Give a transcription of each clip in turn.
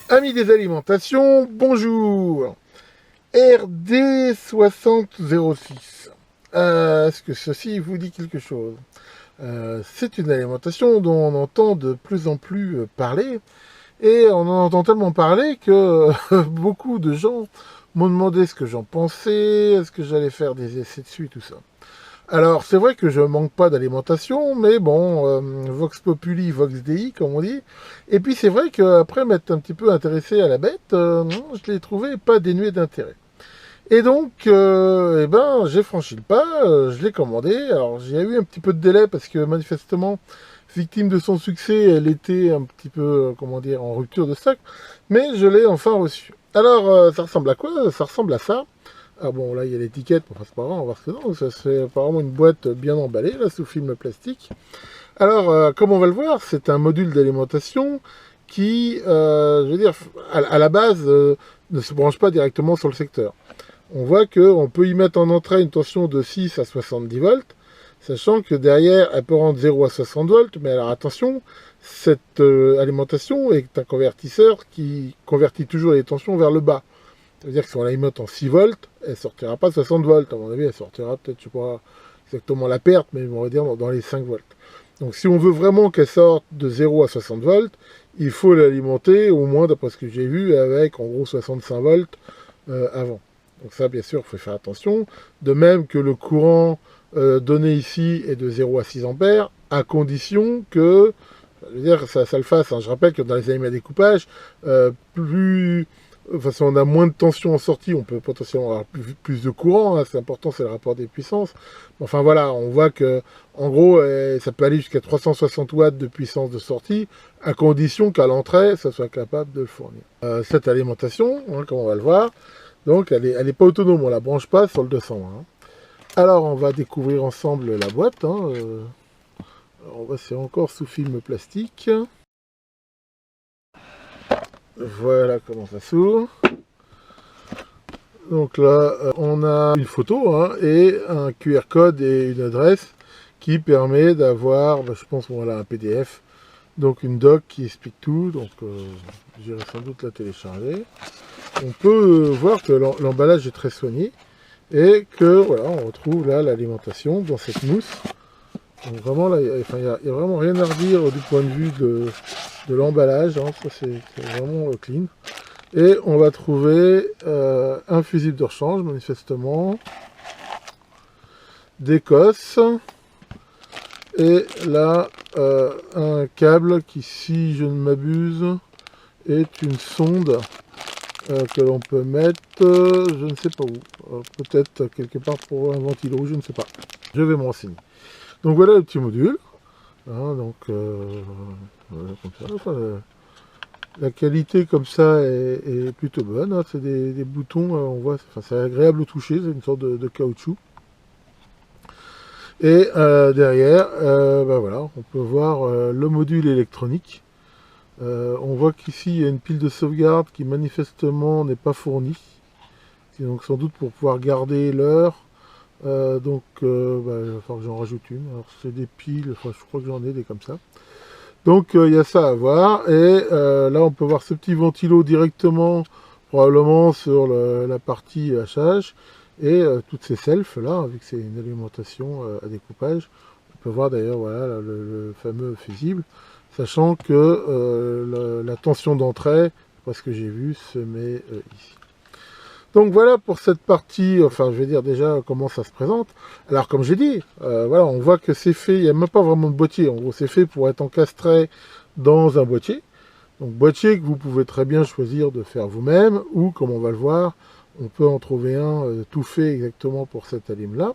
Amis des alimentations, bonjour. RD6006. Est-ce que ceci vous dit quelque chose? C'est une alimentation dont on entend de plus en plus parler, et on en entend tellement parler que beaucoup de gens m'ont demandé ce que j'en pensais, est-ce que j'allais faire des essais dessus, tout ça. Alors, c'est vrai que je manque pas d'alimentation, mais bon, Vox Populi, Vox Dei, comme on dit. Et puis, c'est vrai qu'après m'être un petit peu intéressé à la bête, je l'ai trouvé pas dénué d'intérêt. Et donc, eh ben, j'ai franchi le pas, je l'ai commandé. Alors, j'ai eu un petit peu de délai parce que manifestement, victime de son succès, elle était un petit peu, comment dire, en rupture de stock. Mais je l'ai enfin reçu. Alors, ça ressemble à quoi? Ça ressemble à ça. Ah bon, là, il y a l'étiquette, enfin, c'est pas grave, on va voir ce que c'est. Ça, c'est apparemment une boîte bien emballée, là, sous film plastique. Alors, comme on va le voir, c'est un module d'alimentation qui, je veux dire, à la base, ne se branche pas directement sur le secteur. On voit qu'on peut y mettre en entrée une tension de 6 à 70 volts, sachant que derrière, elle peut rendre 0 à 60 volts, mais alors attention, cette alimentation est un convertisseur qui convertit toujours les tensions vers le bas. Ça veut dire que si on l'alimente en 6 volts, elle ne sortira pas 60 volts. À mon avis, elle sortira peut-être, je sais pas exactement la perte, mais on va dire dans les 5 volts. Donc si on veut vraiment qu'elle sorte de 0 à 60 volts, il faut l'alimenter au moins, d'après ce que j'ai vu, avec en gros 65 volts avant. Donc ça, bien sûr, il faut faire attention. De même que le courant donné ici est de 0 à 6 ampères, à condition que, je veux dire, ça le fasse. Hein. Je rappelle que dans les aliments à découpage, plus enfin, si on a moins de tension en sortie, on peut potentiellement avoir plus de courant. Hein. C'est important, c'est le rapport des puissances. Enfin voilà, on voit que, en gros, ça peut aller jusqu'à 360 watts de puissance de sortie, à condition qu'à l'entrée, ça soit capable de le fournir. Cette alimentation, hein, comme on va le voir, donc elle est pas autonome, on la branche pas sur le 220. Hein. Alors on va découvrir ensemble la boîte. Hein, c'est encore sous film plastique. Voilà comment ça s'ouvre. Donc là, on a une photo hein, et un QR code et une adresse qui permet d'avoir, je pense, voilà, un PDF. Donc une doc qui explique tout. Donc j'irai sans doute la télécharger. On peut voir que l'emballage est très soigné et que voilà, on retrouve là l'alimentation dans cette mousse. Donc vraiment là, il n'y a vraiment rien à redire du point de vue de l'emballage. Hein. Ça c'est vraiment clean. Et on va trouver un fusible de rechange, manifestement, d'Écosse, et là, un câble qui, si je ne m'abuse, est une sonde que l'on peut mettre, je ne sais pas où, peut-être quelque part pour un ventilo, je ne sais pas. Je vais me renseigner. Donc voilà le petit module. Hein, donc, voilà, comme ça. Enfin, la qualité comme ça est plutôt bonne. Hein. C'est des boutons, on voit, c'est agréable au toucher, c'est une sorte de caoutchouc. Et derrière, ben voilà, on peut voir le module électronique. On voit qu'ici il y a une pile de sauvegarde qui manifestement n'est pas fournie. C'est donc sans doute pour pouvoir garder l'heure. Donc il va falloir que j'en rajoute une. Alors c'est des piles, enfin je crois que j'en ai des comme ça. Donc il y a ça à voir. Et là on peut voir ce petit ventilo directement, probablement sur la partie hachage. Et toutes ces selfs là, vu que c'est une alimentation à découpage. On peut voir d'ailleurs voilà, le fameux fusible. Sachant que la tension d'entrée, après ce que j'ai vu, se met ici. Donc voilà pour cette partie, enfin je vais dire déjà comment ça se présente. Alors comme j'ai dit, voilà, on voit que c'est fait, il n'y a même pas vraiment de boîtier, en gros c'est fait pour être encastré dans un boîtier. Donc boîtier que vous pouvez très bien choisir de faire vous-même, ou comme on va le voir, on peut en trouver un tout fait exactement pour cette alim-là.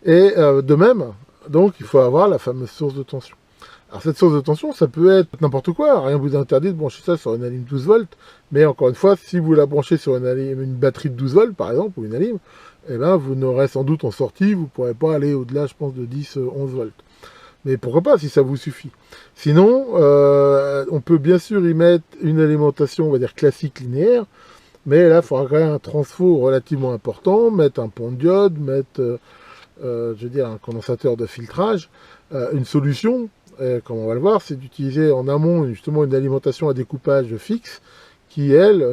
Et de même, donc il faut avoir la fameuse source de tension. Alors cette source de tension, ça peut être n'importe quoi, rien ne vous interdit de brancher ça sur une alim 12 volts, mais encore une fois, si vous la branchez sur une batterie de 12 volts par exemple, ou une alim, eh ben, vous n'aurez sans doute en sortie, vous ne pourrez pas aller au-delà, je pense, de 10-11 volts. Mais pourquoi pas, si ça vous suffit. Sinon, on peut bien sûr y mettre une alimentation, on va dire classique linéaire, mais là, il faudra quand même un transfo relativement important, mettre un pont de diode, mettre, je veux dire, un condensateur de filtrage, une solution, comme on va le voir, c'est d'utiliser en amont justement une alimentation à découpage fixe qui, elle,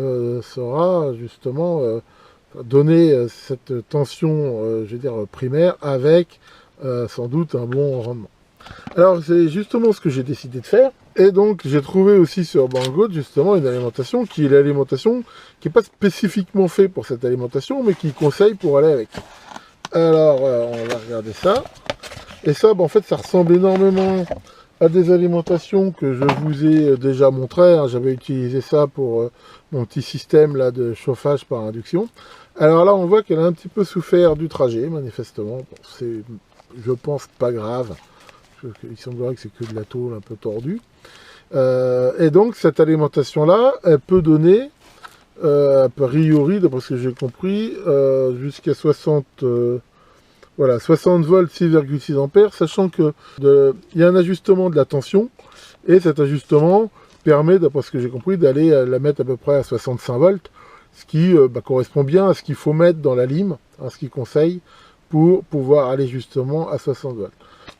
saura justement donner cette tension, je veux dire, primaire avec sans doute un bon rendement. Alors c'est justement ce que j'ai décidé de faire. Et donc j'ai trouvé aussi sur Banggood justement une alimentation qui est l'alimentation qui n'est pas spécifiquement faite pour cette alimentation, mais qui conseille pour aller avec. Alors on va regarder ça. Et ça, en fait, ça ressemble énormément à des alimentations que je vous ai déjà montrées. Hein. J'avais utilisé ça pour mon petit système là, de chauffage par induction. Alors là, on voit qu'elle a un petit peu souffert du trajet, manifestement. Bon, c'est, je pense, pas grave. Il semblerait que c'est que de la tôle un peu tordue. Et donc, cette alimentation-là, elle peut donner, a priori, d'après ce que j'ai compris, jusqu'à 60... voilà, 60 volts, 6,6 ampères, sachant que il y a un ajustement de la tension, et cet ajustement permet, d'après ce que j'ai compris, d'aller la mettre à peu près à 65 volts, ce qui correspond bien à ce qu'il faut mettre dans la lime, à ce qu'il conseille, pour pouvoir aller justement à 60 volts.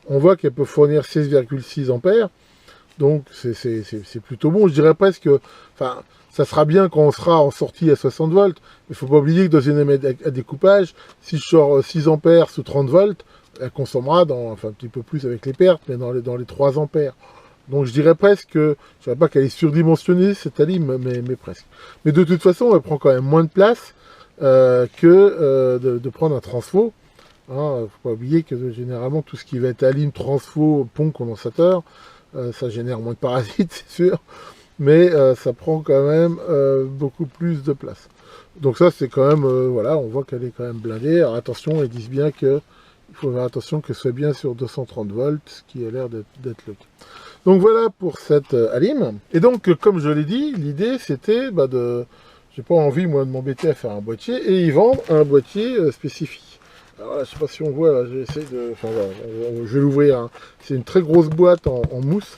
On voit qu'elle peut fournir 16,6 ampères, donc c'est plutôt bon. Je dirais presque, enfin, ça sera bien quand on sera en sortie à 60 volts. Il ne faut pas oublier que dans une émette à découpage, si je sors 6 ampères sous 30 volts, elle consommera enfin un petit peu plus avec les pertes, mais dans les 3 ampères. Donc je dirais presque, je ne dirais pas qu'elle est surdimensionnée cette alim, mais presque. Mais de toute façon, elle prend quand même moins de place que de prendre un transfo. Il ne faut pas oublier que généralement tout ce qui va être alim, transfo, pont, condensateur, ça génère moins de parasites, c'est sûr, mais ça prend quand même beaucoup plus de place. Donc ça, c'est quand même, voilà, on voit qu'elle est quand même blindée. Alors attention, ils disent bien que il faut faire attention que ce soit bien sur 230 volts, ce qui a l'air d'être le cas. Donc voilà pour cette alim. Et donc, comme je l'ai dit, l'idée c'était de... J'ai pas envie, moi, de m'embêter à faire un boîtier, et ils vendent un boîtier spécifique. Alors là, je sais pas si on voit, là, j'essaie de... Enfin voilà, je vais l'ouvrir. Hein. C'est une très grosse boîte en mousse,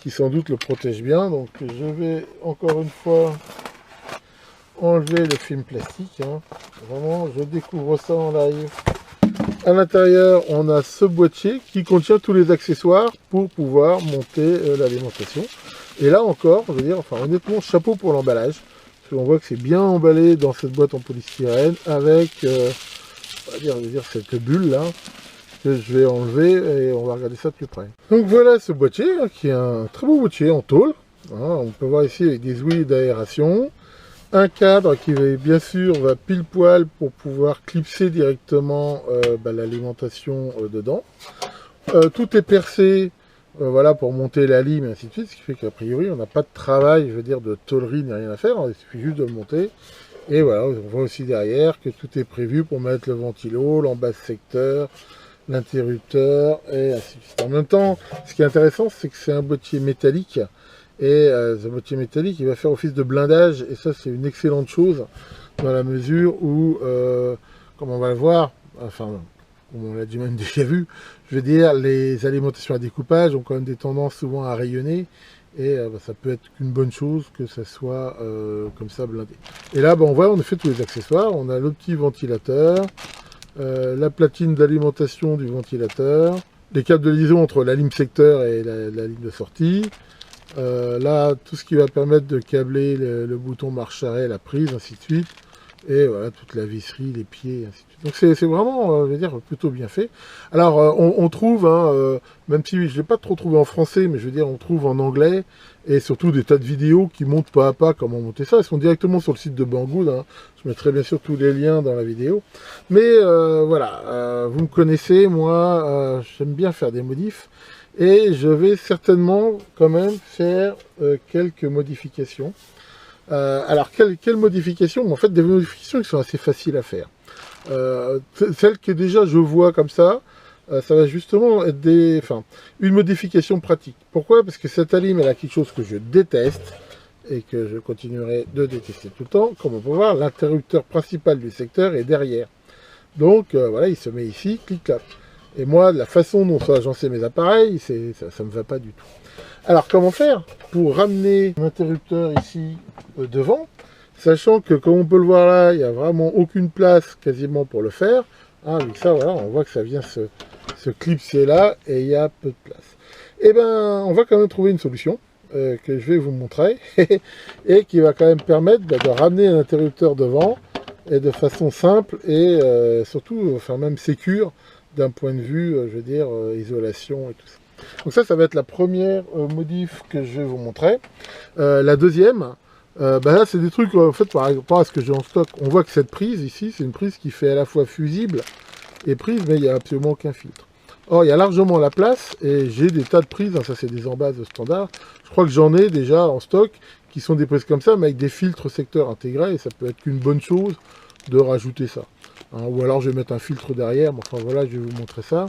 qui sans doute le protège bien. Donc je vais encore une fois enlever le film plastique. Hein. Vraiment, je découvre ça en live. À l'intérieur, on a ce boîtier qui contient tous les accessoires pour pouvoir monter l'alimentation. Et là encore, je veux dire, enfin honnêtement, chapeau pour l'emballage. Parce qu'on voit que c'est bien emballé dans cette boîte en polystyrène avec... je veux dire cette bulle là que je vais enlever et on va regarder ça de plus près. Donc voilà ce boîtier hein, qui est un très beau boîtier en tôle. Hein, on peut voir ici avec des ouïes d'aération, un cadre qui bien sûr va pile poil pour pouvoir clipser directement l'alimentation dedans. Tout est percé voilà, pour monter la lime et ainsi de suite, ce qui fait qu'a priori on n'a pas de travail, je veux dire, de tôlerie ni rien à faire, il suffit juste de le monter. Et voilà, on voit aussi derrière que tout est prévu pour mettre le ventilo, l'embasse secteur, l'interrupteur, et ainsi de suite. En même temps, ce qui est intéressant, c'est que c'est un boîtier métallique, et ce boîtier métallique, il va faire office de blindage, et ça, c'est une excellente chose, dans la mesure où, comme on va le voir, enfin, comme on l'a même déjà vu, je veux dire, les alimentations à découpage ont quand même des tendances souvent à rayonner, et ça peut être qu'une bonne chose que ça soit comme ça blindé. Et là, on voit, on a fait tous les accessoires. On a le petit ventilateur, la platine d'alimentation du ventilateur, les câbles de liaison entre la lime secteur et la ligne de sortie. Là, tout ce qui va permettre de câbler le bouton marche-arrêt, la prise, ainsi de suite. Et voilà, toute la visserie, les pieds, ainsi de suite. Donc c'est vraiment, je veux dire, plutôt bien fait. Alors, on trouve, hein, même si je ne l'ai pas trop trouvé en français, mais je veux dire, on trouve en anglais, et surtout des tas de vidéos qui montrent pas à pas comment monter ça. Elles sont directement sur le site de Banggood. Hein. Je mettrai bien sûr tous les liens dans la vidéo. Mais voilà, vous me connaissez, moi, j'aime bien faire des modifs. Et je vais certainement quand même faire quelques modifications. Alors, quelles modifications? En fait, des modifications qui sont assez faciles à faire. Celles que déjà je vois comme ça va justement être une modification pratique. Pourquoi? Parce que cette alim, elle a quelque chose que je déteste et que je continuerai de détester tout le temps. Comme on peut voir, l'interrupteur principal du secteur est derrière. Donc, voilà, il se met ici, clic-clac. Et moi, la façon dont sont agencés mes appareils, ça ne me va pas du tout. Alors, comment faire pour ramener l'interrupteur ici devant, sachant que, comme on peut le voir là, il n'y a vraiment aucune place quasiment pour le faire. Hein, avec ça, voilà, on voit que ça vient se clipser là et il y a peu de place. Eh bien, on va quand même trouver une solution. que je vais vous montrer et qui va quand même permettre de ramener un interrupteur devant et de façon simple et surtout enfin même sécure d'un point de vue je veux dire isolation et tout ça. Donc ça va être la première modif que je vais vous montrer. La deuxième, là c'est des trucs en fait par rapport à ce que j'ai en stock. On voit que cette prise ici c'est une prise qui fait à la fois fusible et prise, mais il n'y a absolument aucun filtre. Or il y a largement la place et j'ai des tas de prises, hein, ça c'est des embases standard. Je crois que j'en ai déjà en stock qui sont des prises comme ça mais avec des filtres secteurs intégrés et ça peut être qu'une bonne chose de rajouter ça. Hein, ou alors je vais mettre un filtre derrière, mais enfin voilà, je vais vous montrer ça.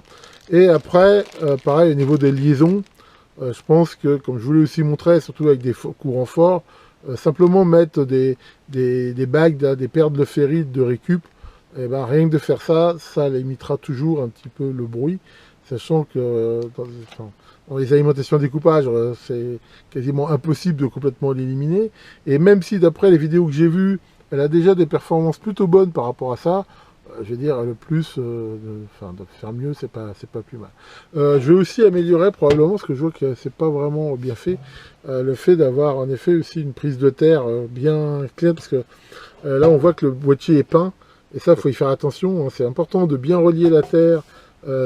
Et après, pareil au niveau des liaisons, je pense que comme je voulais aussi montrer, surtout avec des courants forts, simplement mettre des bagues, des paires de ferrite de récup, et ben rien que de faire ça, ça limitera toujours un petit peu le bruit, sachant que dans les alimentations découpage, c'est quasiment impossible de complètement l'éliminer. Et même si d'après les vidéos que j'ai vues, elle a déjà des performances plutôt bonnes par rapport à ça, je vais dire le plus, de faire mieux, c'est pas plus mal. Je vais aussi améliorer probablement, parce que je vois que c'est pas vraiment bien fait, le fait d'avoir en effet aussi une prise de terre bien claire, parce que là on voit que le boîtier est peint, et ça il faut y faire attention, hein, c'est important de bien relier la terre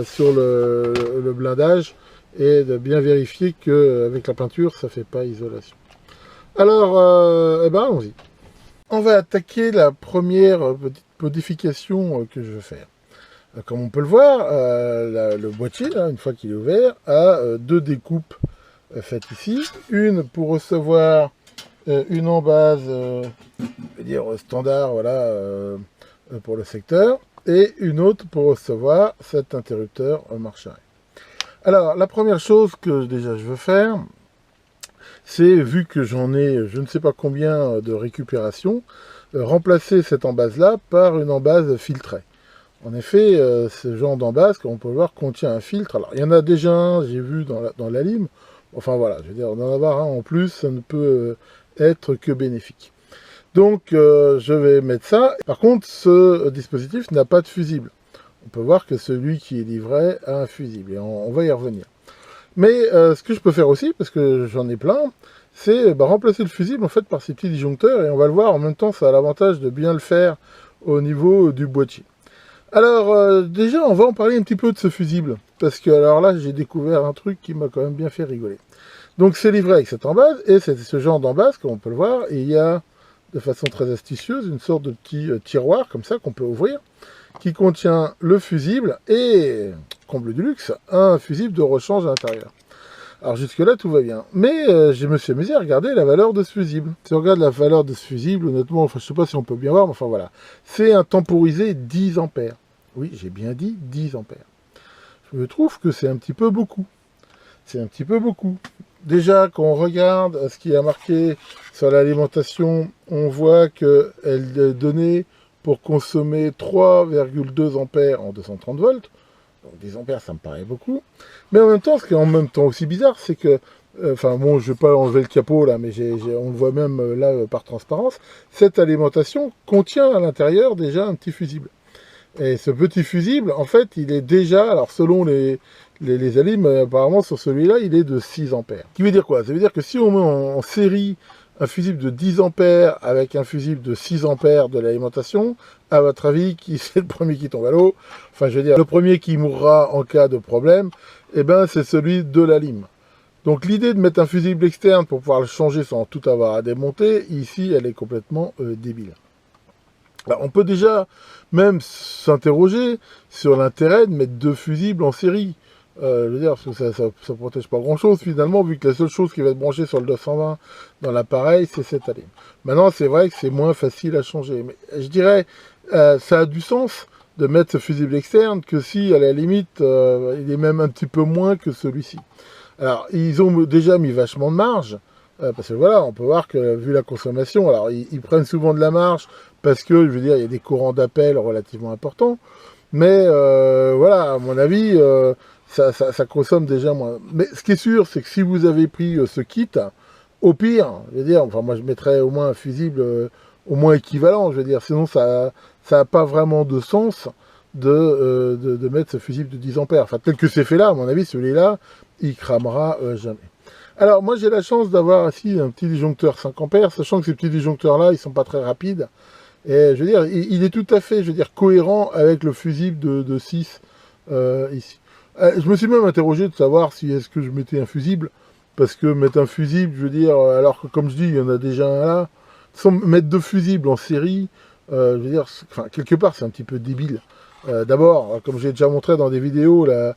sur le blindage, et de bien vérifier qu'avec la peinture ça fait pas isolation. Alors, allons-y. On va attaquer la première petite modification que je vais faire. Comme on peut le voir, le boîtier, là, une fois qu'il est ouvert, a deux découpes faites ici. Une pour recevoir une embase, je vais dire standard, voilà, pour le secteur, et une autre pour recevoir cet interrupteur marche arrêt. Alors, la première chose que déjà je veux faire, c'est, vu que j'en ai je ne sais pas combien de récupération, remplacer cette embase-là par une embase filtrée. En effet, ce genre d'embase, comme on peut le voir, contient un filtre. Alors, il y en a déjà un, j'ai vu dans la lime. Enfin voilà, je veux dire, d'en avoir un en plus, ça ne peut être que bénéfique. Donc, je vais mettre ça. Par contre, ce dispositif n'a pas de fusible. On peut voir que celui qui est livré a un fusible, et on va y revenir. Mais ce que je peux faire aussi, parce que j'en ai plein, c'est remplacer le fusible en fait par ces petits disjoncteurs, et on va le voir en même temps, ça a l'avantage de bien le faire au niveau du boîtier. Alors déjà on va en parler un petit peu de ce fusible, parce que alors là j'ai découvert un truc qui m'a quand même bien fait rigoler. Donc c'est livré avec cette embase, et c'est ce genre d'embase, comme on peut le voir, et il y a de façon très astucieuse une sorte de petit tiroir comme ça qu'on peut ouvrir, qui contient le fusible et, comble du luxe, un fusible de rechange à l'intérieur. Alors jusque là tout va bien, mais je me suis amusé à regarder la valeur de ce fusible. Si on regarde la valeur de ce fusible, honnêtement, enfin, je sais pas si on peut bien voir, mais enfin voilà, c'est un temporisé 10 ampères. Oui, j'ai bien dit 10 ampères. Je trouve que c'est un petit peu beaucoup. C'est un petit peu beaucoup. Déjà, quand on regarde ce qui a marqué sur l'alimentation, on voit qu'elle donnait pour consommer 3,2 ampères en 230 volts. Donc 10 ampères, ça me paraît beaucoup. Mais en même temps, ce qui est en même temps aussi bizarre, c'est que, enfin bon, je ne vais pas enlever le capot là, mais on le voit même là par transparence, cette alimentation contient à l'intérieur déjà un petit fusible. Et ce petit fusible, en fait, il est déjà, alors selon les alimes, apparemment sur celui-là, il est de 6 ampères. Ce qui veut dire quoi? Ça veut dire que si on met en série un fusible de 10 ampères avec un fusible de 6 ampères de l'alimentation, à votre avis, qui c'est le premier qui tombe à l'eau? Enfin, je veux dire, le premier qui mourra en cas de problème, eh ben, c'est celui de la lime. Donc l'idée de mettre un fusible externe pour pouvoir le changer sans tout avoir à démonter, ici, elle est complètement débile. Alors, on peut déjà même s'interroger sur l'intérêt de mettre deux fusibles en série. Je veux dire, parce que ça protège pas grand-chose finalement, vu que la seule chose qui va être branchée sur le 220 dans l'appareil, c'est cette allime. Maintenant, c'est vrai que c'est moins facile à changer. Mais je dirais, ça a du sens de mettre ce fusible externe que si, à la limite, il est même un petit peu moins que celui-ci. Alors, ils ont déjà mis vachement de marge, parce que voilà, on peut voir que, vu la consommation, alors ils prennent souvent de la marge, parce que, je veux dire, il y a des courants d'appel relativement importants, mais voilà, à mon avis, ça consomme déjà moins. Mais ce qui est sûr, c'est que si vous avez pris ce kit, au pire, je veux dire, enfin moi je mettrais au moins un fusible au moins équivalent, je veux dire, sinon ça n'a pas vraiment de sens de mettre ce fusible de 10 ampères. Enfin, tel que c'est fait là, à mon avis, celui-là, il cramera jamais. Alors moi j'ai la chance d'avoir ici un petit disjoncteur 5 ampères, sachant que ces petits disjoncteurs là ils sont pas très rapides. Et je veux dire, il est tout à fait, je veux dire, cohérent avec le fusible de 6 ici. Je me suis même interrogé de savoir si est-ce que je mettais un fusible, parce que mettre un fusible, je veux dire, alors que comme je dis, il y en a déjà un là, sans mettre deux fusibles en série, je veux dire, enfin, quelque part c'est un petit peu débile. D'abord, comme j'ai déjà montré dans des vidéos, la,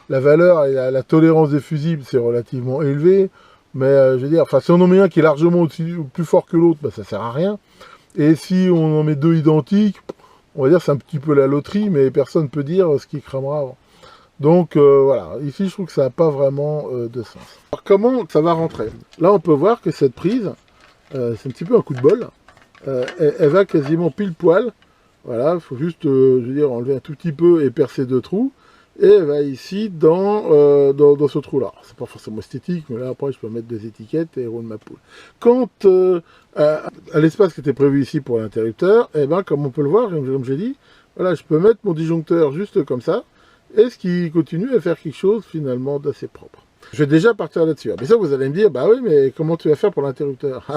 la valeur et la tolérance des fusibles c'est relativement élevé, mais je veux dire, enfin si on en met un qui est largement aussi, plus fort que l'autre, bah, ça sert à rien. Et si on en met deux identiques, on va dire c'est un petit peu la loterie, mais personne ne peut dire ce qui cramera avant. Donc voilà, ici je trouve que ça n'a pas vraiment de sens. Alors comment ça va rentrer? Là on peut voir que cette prise, c'est un petit peu un coup de bol, elle va quasiment pile poil. Voilà, il faut juste, je veux dire, enlever un tout petit peu et percer deux trous. Et elle va ici dans ce trou-là. C'est pas forcément esthétique, mais là après je peux mettre des étiquettes et rouler ma poule. Quant à l'espace qui était prévu ici pour l'interrupteur, et ben comme on peut le voir, comme j'ai dit, voilà, je peux mettre mon disjoncteur juste comme ça, et ce qui continue à faire quelque chose finalement d'assez propre. Je vais déjà partir là-dessus. Mais ça vous allez me dire, bah oui, mais comment tu vas faire pour l'interrupteur?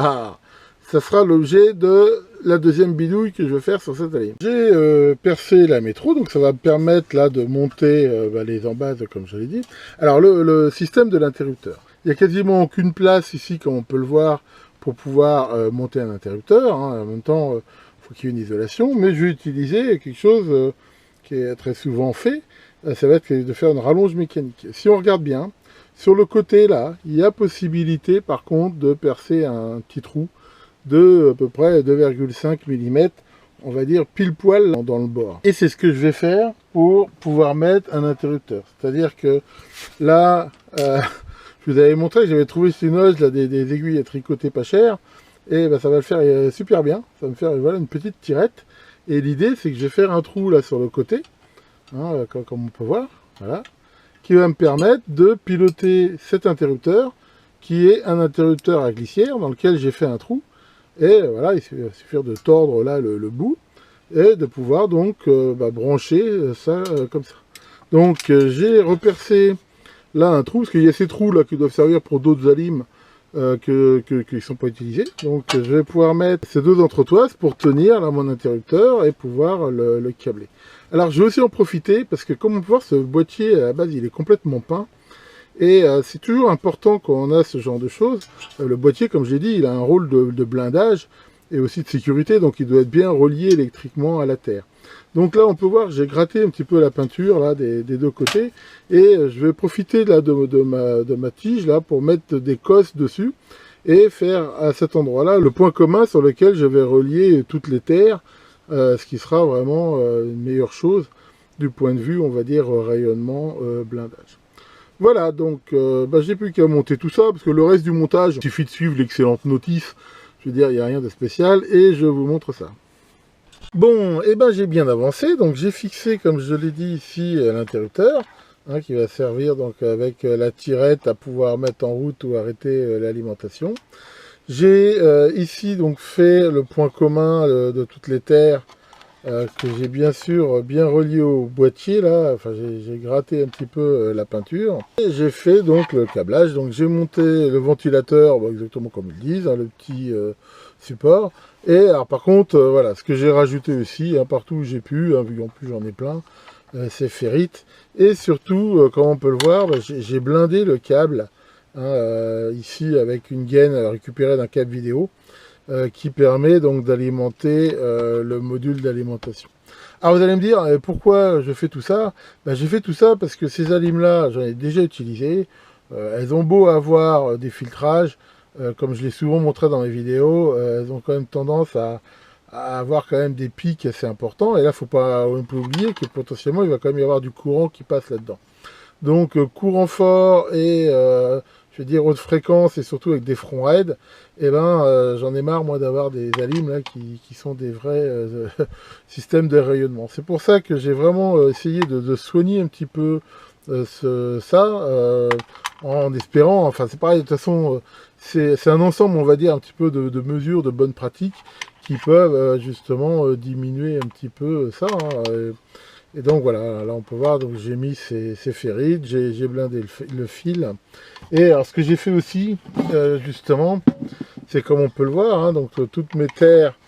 Ça sera l'objet de la deuxième bidouille que je vais faire sur cette ligne. J'ai percé la métro, donc ça va me permettre là de monter les embases comme je l'ai dit. Alors le système de l'interrupteur. Il n'y a quasiment aucune place ici, comme on peut le voir, pour pouvoir monter un interrupteur. Hein. En même temps, il faut qu'il y ait une isolation, mais je vais utiliser quelque chose qui est très souvent fait. Ça va être de faire une rallonge mécanique. Si on regarde bien, sur le côté là, il y a possibilité par contre de percer un petit trou de à peu près 2,5 mm, on va dire pile poil dans le bord. Et c'est ce que je vais faire pour pouvoir mettre un interrupteur. C'est-à-dire que là, je vous avais montré que j'avais trouvé sur une hausse des aiguilles à tricoter pas cher, et ben, ça va le faire super bien. Ça va me faire voilà, une petite tirette. Et l'idée c'est que je vais faire un trou là sur le côté, hein, comme on peut voir, voilà, qui va me permettre de piloter cet interrupteur, qui est un interrupteur à glissière dans lequel j'ai fait un trou. Et voilà, il suffit de tordre là le bout et de pouvoir donc brancher ça comme ça. Donc j'ai repercé là un trou, parce qu'il y a ces trous là qui doivent servir pour d'autres alimes qui ne sont pas utilisés. Donc je vais pouvoir mettre ces deux entretoises pour tenir là mon interrupteur et pouvoir le câbler. Alors je vais aussi en profiter parce que comme on peut voir, ce boîtier à la base il est complètement peint. Et c'est toujours important quand on a ce genre de choses. Le boîtier, comme j'ai dit, il a un rôle de blindage et aussi de sécurité, donc il doit être bien relié électriquement à la terre. Donc là, on peut voir, j'ai gratté un petit peu la peinture là des deux côtés, et je vais profiter là de ma tige là pour mettre des cosses dessus et faire à cet endroit-là le point commun sur lequel je vais relier toutes les terres, ce qui sera vraiment une meilleure chose du point de vue, on va dire, rayonnement, blindage. Voilà, donc j'ai plus qu'à monter tout ça, parce que le reste du montage, il suffit de suivre l'excellente notice, je veux dire, il n'y a rien de spécial, et je vous montre ça. Bon, et j'ai bien avancé, donc j'ai fixé, comme je l'ai dit ici, l'interrupteur, hein, qui va servir donc avec la tirette à pouvoir mettre en route ou arrêter l'alimentation. J'ai ici donc fait le point commun de toutes les terres, que j'ai bien sûr bien relié au boîtier là, enfin j'ai gratté un petit peu la peinture et j'ai fait donc le câblage. Donc j'ai monté le ventilateur exactement comme ils disent, hein, le petit support. Et alors par contre voilà, ce que j'ai rajouté aussi, hein, partout où j'ai pu, hein, vu qu'en plus j'en ai plein, c'est ferrite. Et surtout comme on peut le voir, j'ai blindé le câble, hein, ici avec une gaine récupérée d'un câble vidéo. Qui permet donc d'alimenter le module d'alimentation. Alors vous allez me dire, pourquoi je fais tout ça? J'ai fait tout ça parce que ces alimes-là, j'en ai déjà utilisé. Elles ont beau avoir des filtrages, comme je l'ai souvent montré dans mes vidéos, elles ont quand même tendance à avoir quand même des pics assez importants. Et là, faut pas oublier que potentiellement, il va quand même y avoir du courant qui passe là-dedans. Donc courant fort et je veux dire haute fréquence et surtout avec des fronts raides, et j'en ai marre moi d'avoir des alimes là qui sont des vrais systèmes de rayonnement. C'est pour ça que j'ai vraiment essayé de soigner un petit peu ça en espérant, enfin c'est pareil de toute façon, c'est un ensemble on va dire un petit peu de mesures, de bonnes pratiques qui peuvent justement diminuer un petit peu ça. Hein, Et donc voilà, là on peut voir, donc j'ai mis ces ferrites, j'ai blindé le fil. Et alors ce que j'ai fait aussi, justement, c'est comme on peut le voir, hein, donc toutes mes terres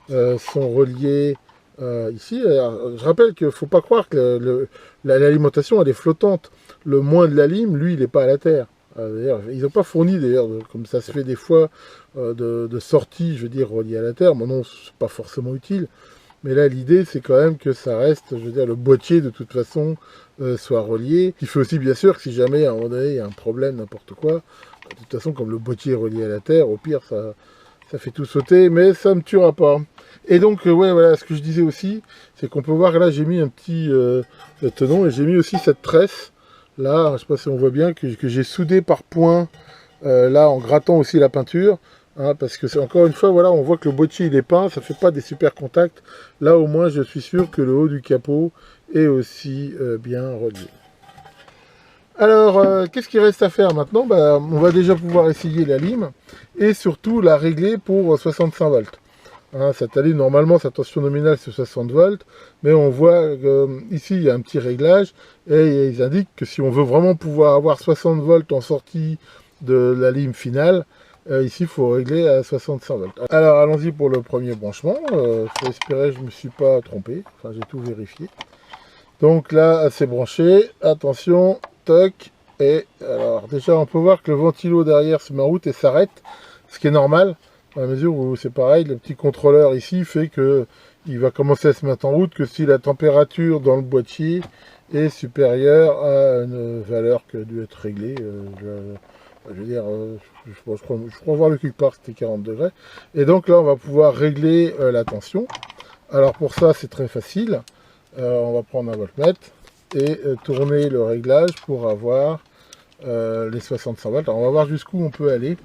sont reliées ici. Alors, je rappelle qu'il ne faut pas croire que l'alimentation elle est flottante. Le moins de la lime, lui, il n'est pas à la terre. D'ailleurs, ils n'ont pas fourni, d'ailleurs, comme ça se fait des fois, de sorties, je veux dire, reliées à la terre. Bon non, c'est pas forcément utile. Mais là, l'idée, c'est quand même que ça reste, je veux dire, le boîtier, de toute façon, soit relié. Il fait aussi, bien sûr, que si jamais, à un moment donné, il y a un problème, n'importe quoi, de toute façon, comme le boîtier est relié à la terre, au pire, ça fait tout sauter, mais ça ne me tuera pas. Et donc, ouais, voilà, ce que je disais aussi, c'est qu'on peut voir, là, j'ai mis un petit tenon, et j'ai mis aussi cette tresse, là, je ne sais pas si on voit bien, que j'ai soudé par points, là, en grattant aussi la peinture. Hein, parce que c'est encore une fois, voilà, on voit que le boîtier il est peint, ça fait pas des super contacts. Là au moins je suis sûr que le haut du capot est aussi bien relié. Alors qu'est-ce qu'il reste à faire maintenant? Bah, on va déjà pouvoir essayer la lime et surtout la régler pour 65 volts. Hein, cette lime normalement sa tension nominale c'est 60 volts, mais on voit ici il y a un petit réglage et ils indiquent que si on veut vraiment pouvoir avoir 60 volts en sortie de la lime finale, ici, il faut régler à 65 volts. Alors, allons-y pour le premier branchement. Faut espérer que je ne me suis pas trompé. Enfin, j'ai tout vérifié. Donc là, c'est branché. Attention, toc. Et alors, déjà, on peut voir que le ventilo derrière se met en route et s'arrête. Ce qui est normal, dans la mesure où c'est pareil. Le petit contrôleur ici fait que il va commencer à se mettre en route que si la température dans le boîtier est supérieure à une valeur qui a dû être réglée. Je veux dire, je crois voir le quelque part, c'était 40 degrés. Et donc là, on va pouvoir régler la tension. Alors pour ça, c'est très facile. On va prendre un voltmètre et tourner le réglage pour avoir les 65 volts. Alors on va voir jusqu'où on peut aller.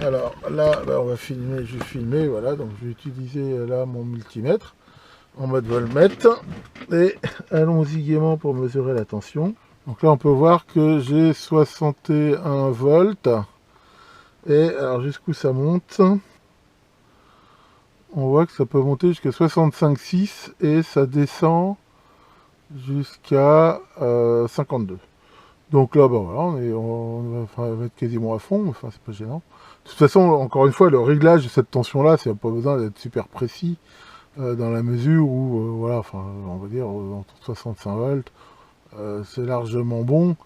Alors là, on va filmer, je vais filmer, voilà. Donc je vais utiliser là mon multimètre en mode voltmètre. Et allons-y gaiement pour mesurer la tension. Donc là, on peut voir que j'ai 61 volts. Et alors, jusqu'où ça monte? On voit que ça peut monter jusqu'à 65,6 et ça descend jusqu'à 52. Donc là, bah voilà, on va être quasiment à fond, enfin, c'est pas gênant. De toute façon, encore une fois, le réglage de cette tension-là, c'est pas besoin d'être super précis, dans la mesure où, voilà, enfin, on va dire, entre 65 volts, c'est largement bon.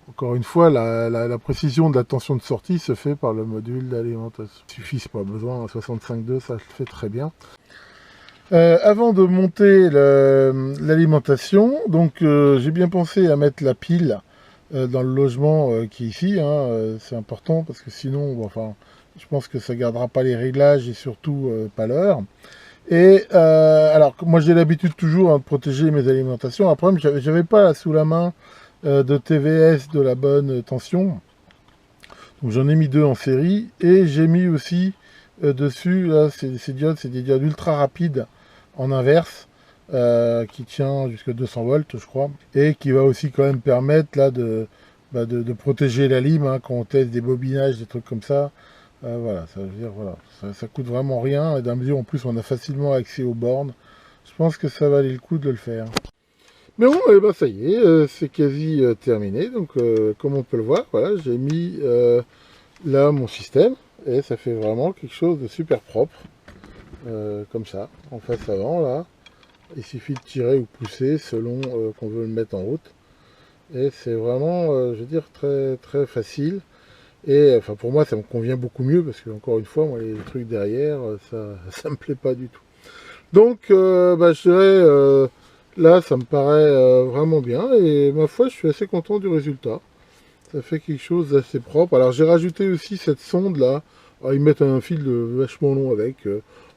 Encore une fois, la précision de la tension de sortie se fait par le module d'alimentation. Il suffit, c'est pas besoin, 65,2, ça le fait très bien. Avant de monter l'alimentation, donc j'ai bien pensé à mettre la pile dans le logement qui est ici. Hein, c'est important parce que sinon, bon, enfin, je pense que ça gardera pas les réglages et surtout pas l'heure. Et alors, moi j'ai l'habitude toujours de protéger mes alimentations. Après, j'avais pas là, sous la main de TVS de la bonne tension. Donc j'en ai mis 2 en série. Et j'ai mis aussi dessus, là, ces diodes, c'est des diodes ultra rapides en inverse. Qui tient jusqu'à 200 volts, je crois. Et qui va aussi quand même permettre là de protéger la lime hein, quand on teste des bobinages, des trucs comme ça. Voilà, ça veut dire, voilà, ça coûte vraiment rien. Et d'un mesure, en plus, on a facilement accès aux bornes. Je pense que ça valait le coup de le faire. Mais bon, eh ben, ça y est, c'est quasi terminé. Donc, comme on peut le voir, voilà, j'ai mis là mon système. Et ça fait vraiment quelque chose de super propre. Comme ça, en face avant, là. Il suffit de tirer ou pousser selon qu'on veut le mettre en route. Et c'est vraiment, je veux dire, très, très facile. Et enfin pour moi ça me convient beaucoup mieux parce que encore une fois moi les trucs derrière ça me plaît pas du tout. Donc bah, je dirais là ça me paraît vraiment bien et ma foi je suis assez content du résultat. Ça fait quelque chose d'assez propre. Alors j'ai rajouté aussi cette sonde là. Alors, ils mettent un fil vachement long avec.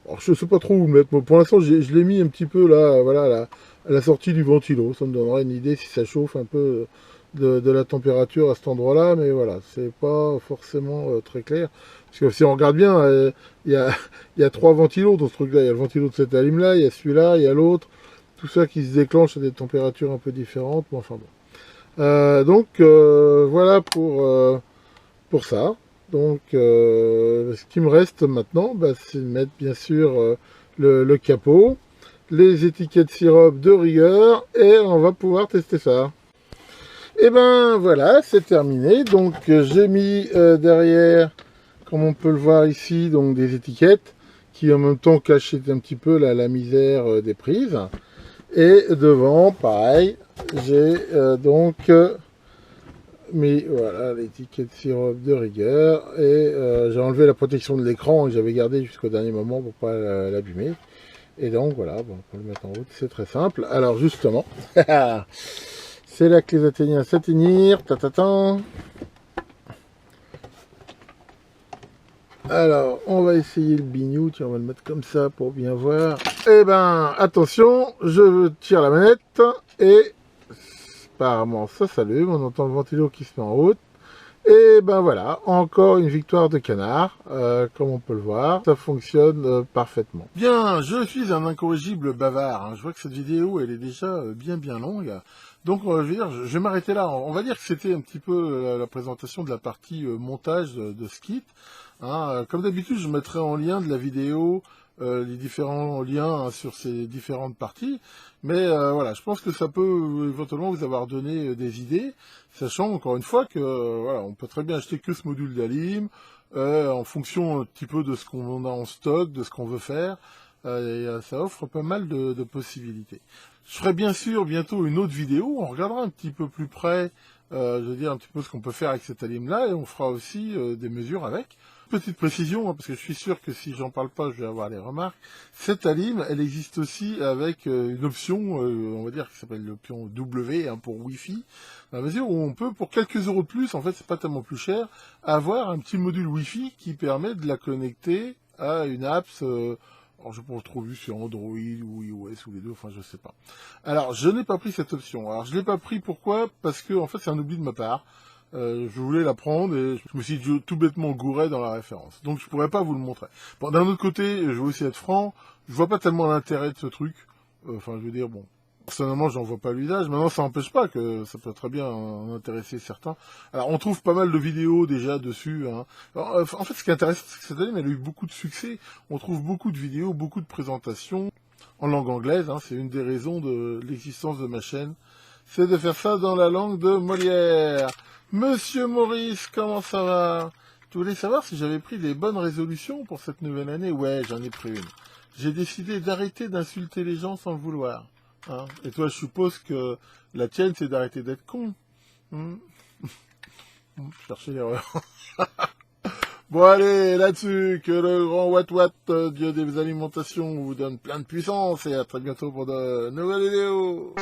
Alors je sais pas trop où le mettre. Pour l'instant je l'ai mis un petit peu là, voilà, à la sortie du ventilo. Ça me donnera une idée si ça chauffe un peu de la température à cet endroit-là, mais voilà, c'est pas forcément très clair. Parce que si on regarde bien, il y a 3 ventilos dans ce truc-là. Il y a le ventilo de cette allume-là, il y a celui-là, il y a l'autre. Tout ça qui se déclenche à des températures un peu différentes. Bon, enfin bon. Donc voilà pour ça. Donc ce qui me reste maintenant, bah, c'est de mettre bien sûr le capot. les étiquettes sirop de rigueur et on va pouvoir tester ça. Et ben voilà, c'est terminé. Donc j'ai mis derrière, comme on peut le voir ici, donc des étiquettes qui en même temps cachaient un petit peu la misère des prises. Et devant, pareil, j'ai donc mis voilà l'étiquette sirop de rigueur et j'ai enlevé la protection de l'écran que j'avais gardé jusqu'au dernier moment pour pas l'abîmer. Et donc voilà, bon, pour le mettre en route, c'est très simple. Alors justement, c'est là que les Athéniens s'atteignirent. Alors, on va essayer le bignou. Tiens, on va le mettre comme ça pour bien voir. Eh ben, attention, je tire la manette et apparemment ça s'allume. On entend le ventilo qui se met en route. Et ben voilà, encore une victoire de canard, comme on peut le voir, ça fonctionne parfaitement. Bien, je suis un incorrigible bavard, hein. Je vois que cette vidéo elle est déjà bien longue, donc je vais dire, je vais m'arrêter là. On va dire que c'était un petit peu la présentation de la partie montage de ce kit. Hein. Comme d'habitude, je mettrai en lien de la vidéo les différents liens hein, sur ces différentes parties. Mais voilà, je pense que ça peut éventuellement vous avoir donné des idées, sachant encore une fois que voilà, on peut très bien acheter que ce module d'Alim, en fonction un petit peu de ce qu'on a en stock, de ce qu'on veut faire, et ça offre pas mal de possibilités. Je ferai bien sûr bientôt une autre vidéo, on regardera un petit peu plus près, je veux dire un petit peu ce qu'on peut faire avec cet Alim-là, et on fera aussi des mesures avec. Petite précision, hein, parce que je suis sûr que si j'en parle pas, je vais avoir les remarques. Cette Alim, elle existe aussi avec une option, on va dire, qui s'appelle l'option W hein, pour Wi-Fi, dans la mesure où on peut, pour quelques euros de plus, en fait, c'est pas tellement plus cher, avoir un petit module Wi-Fi qui permet de la connecter à une apps. Alors, je peux retrouver sur Android ou iOS ou les deux, enfin, je sais pas. Alors, je n'ai pas pris cette option. Alors, je l'ai pas pris, pourquoi? Parce que, en fait, c'est un oubli de ma part. Je voulais la prendre et je me suis tout bêtement gouré dans la référence. Donc je pourrais pas vous le montrer. Bon, d'un autre côté, je veux aussi être franc, je vois pas tellement l'intérêt de ce truc. Enfin, je veux dire, bon, personnellement, j'en vois pas l'usage. Maintenant, ça n'empêche pas que ça peut très bien intéresser certains. Alors, on trouve pas mal de vidéos déjà dessus. Hein. Alors, en fait, ce qui est intéressant, c'est que cette année, elle a eu beaucoup de succès. On trouve beaucoup de vidéos, beaucoup de présentations en langue anglaise. Hein. C'est une des raisons de l'existence de ma chaîne. C'est de faire ça dans la langue de Molière. Monsieur Maurice, comment ça va? Tu voulais savoir si j'avais pris les bonnes résolutions pour cette nouvelle année? Ouais, j'en ai pris une. J'ai décidé d'arrêter d'insulter les gens sans le vouloir. Hein. Et toi, je suppose que la tienne, c'est d'arrêter d'être con. Cherchez l'erreur. Bon allez, là-dessus, que le grand Wat dieu des alimentations, vous donne plein de puissance et à très bientôt pour de nouvelles vidéos.